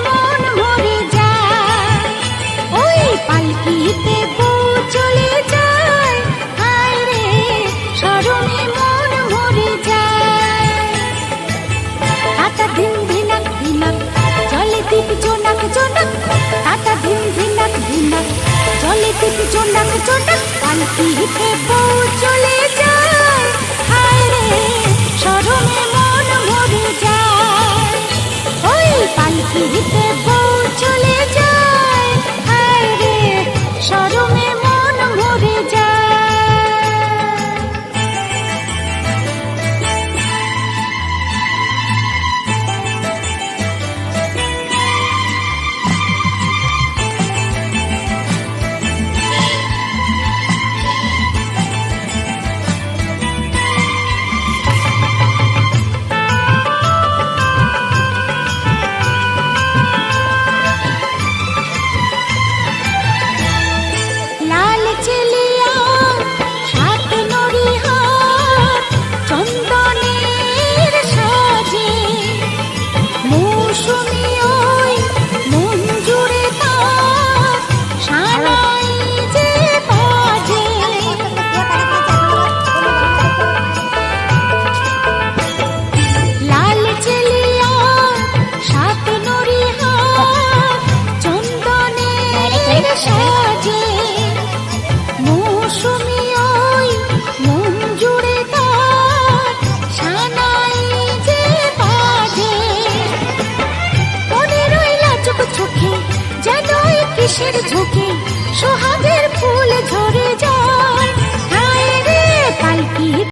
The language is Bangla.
মন ভরে যায়, ওই পালকিতে বউ চলে যায়, হায় রে শরমে মন ভরে যায়। টাটা ধিন ধিনাক ধিনাক জলে দীপ জোনাক জোনাক, টাটা ধিন ধিনাক ধিনাক জলে দীপ জোনাক জোনাক, পালকিতে বউ চলে যায়, হায় রে শরমে মন ভরে যায়, ওই পালকিতে বউ চলে যায়, হায় রে শরমে মন ভরে যায়। লাল চেলিয়া সাত নড়িহার চন্দনের সাজে, মৌসুমী ওই মন জুড়ে তার সানাই যে বাজে। লাল চেলিয়া সাত নড়িহার চন্দনের সাজে, মৌসুমী ওই মন জুড়ে তার সানাই যে বাজে। মনে রইলা চোখ চোখে যেন কিসের ঝোঁকে সোহাগের ফুল ঝরে